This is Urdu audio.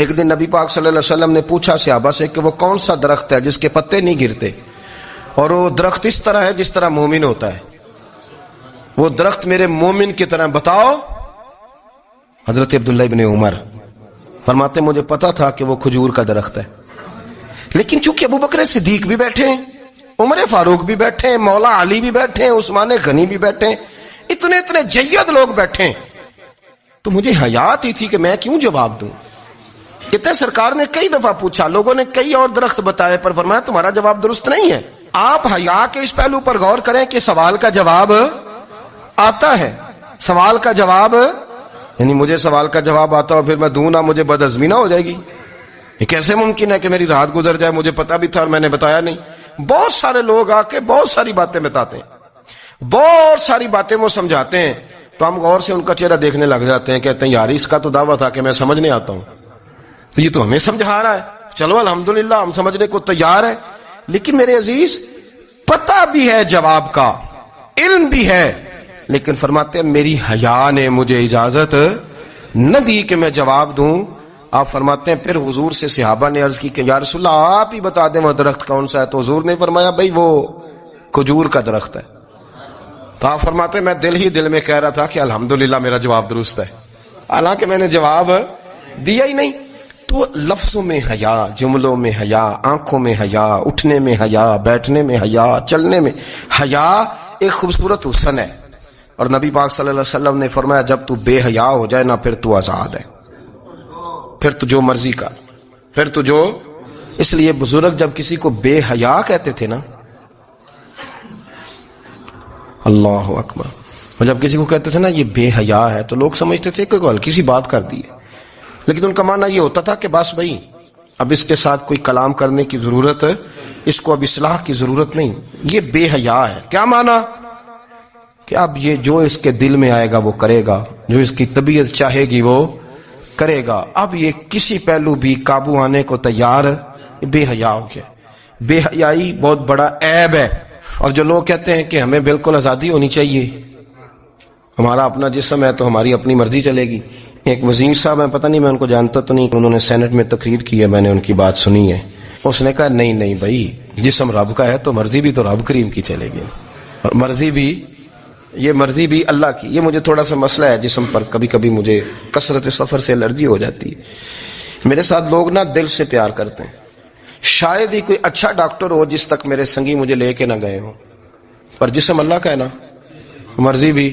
ایک دن نبی پاک صلی اللہ علیہ وسلم نے پوچھا صحابہ سے کہ وہ کون سا درخت ہے جس کے پتے نہیں گرتے، اور وہ درخت اس طرح ہے جس طرح مومن ہوتا ہے، وہ درخت میرے مومن کی طرح بتاؤ۔ حضرت عبداللہ ابن عمر فرماتے مجھے پتا تھا کہ وہ کھجور کا درخت ہے، لیکن چونکہ ابو بکر صدیق بھی بیٹھے ہیں، عمر فاروق بھی بیٹھے ہیں، مولا علی بھی بیٹھے ہیں، عثمان غنی بھی بیٹھے ہیں، اتنے جید لوگ بیٹھے ہیں، تو مجھے حیا آتی تھی کہ میں کیوں جواب دوں۔ کہتے سرکار نے کئی دفعہ پوچھا، لوگوں نے کئی اور درخت بتائے، پر فرمایا تمہارا جواب درست نہیں ہے۔ آپ حیا کے اس پہلو پر غور کریں کہ سوال کا جواب آتا ہے، سوال کا جواب، یعنی مجھے سوال کا جواب آتا اور پھر میں دوں نہ، مجھے بدعزمی نہ ہو جائے گی؟ یہ کیسے ممکن ہے کہ میری رات گزر جائے، مجھے پتا بھی تھا اور میں نے بتایا نہیں؟ بہت سارے لوگ آ کے بہت ساری باتیں بتاتے ہیں، بہت ساری باتیں وہ سمجھاتے ہیں، تو ہم غور سے ان کا چہرہ دیکھنے لگ جاتے ہیں، کہتے ہیں یار اس کا تو دعویٰ تھا کہ میں سمجھنے آتا ہوں، تو یہ تو ہمیں سمجھا رہا ہے، چلو الحمدللہ ہم سمجھنے کو تیار ہے۔ لیکن میرے عزیز پتہ بھی ہے جواب کا، علم بھی ہے، لیکن فرماتے ہیں میری حیا نے مجھے اجازت نہ دی کہ میں جواب دوں۔ آپ فرماتے ہیں پھر حضور سے صحابہ نے عرض کی کہ یا رسول اللہ آپ ہی بتا دیں وہ درخت کون سا ہے، تو حضور نے فرمایا بھئی وہ کھجور کا درخت ہے۔ تو آپ فرماتے ہیں میں دل میں کہہ رہا تھا کہ الحمدللہ میرا جواب درست ہے، حالانکہ میں نے جواب دیا ہی نہیں۔ تو لفظوں میں حیا، جملوں میں حیا، آنکھوں میں حیا، اٹھنے میں حیا، بیٹھنے میں حیا، چلنے میں حیا ایک خوبصورت حسن ہے، اور نبی پاک صلی اللہ علیہ وسلم نے فرمایا جب تو بے حیا ہو جائے نا پھر تو آزاد ہے، پھر تو جو مرضی کا، پھر تو جو۔ اس لیے بزرگ جب کسی کو بے حیا کہتے تھے نا، اللہ اکبر، اور جب کسی کو کہتے تھے نا یہ بے حیا ہے، تو لوگ سمجھتے تھے کہ کوئی ہلکی سی بات کر دی ہے، لیکن ان کا معنی یہ ہوتا تھا کہ بس بھائی اب اس کے ساتھ کوئی کلام کرنے کی ضرورت ہے، اس کو اب اصلاح کی ضرورت نہیں، یہ بے حیا ہے۔ کیا معنی؟ کہ اب یہ جو اس کے دل میں آئے گا وہ کرے گا، جو اس کی طبیعت چاہے گی وہ کرے گا، اب یہ کسی پہلو بھی قابو آنے کو تیار، بے حیا ہو گیا۔ بے حیائی بہت بڑا عیب ہے، اور جو لوگ کہتے ہیں کہ ہمیں بالکل آزادی ہونی چاہیے، ہمارا اپنا جسم ہے تو ہماری اپنی مرضی چلے گی۔ ایک وزیر صاحب ہیں، پتہ نہیں میں ان کو جانتا تو نہیں، انہوں نے سینٹ میں تقریر کی ہے، میں نے ان کی بات سنی ہے، اس نے کہا نہیں بھائی جسم رب کا ہے تو مرضی بھی تو رب کریم کی چلے گی، اور مرضی بھی اللہ کی۔ یہ مجھے تھوڑا سا مسئلہ ہے جسم پر، کبھی کبھی مجھے کثرت سفر سے الرجی ہو جاتی ہے۔ میرے ساتھ لوگ نا دل سے پیار کرتے ہیں، شاید ہی کوئی اچھا ڈاکٹر ہو جس تک میرے سنگی مجھے لے کے نہ گئے ہوں، پر جسم اللہ کا ہے نا، مرضی بھی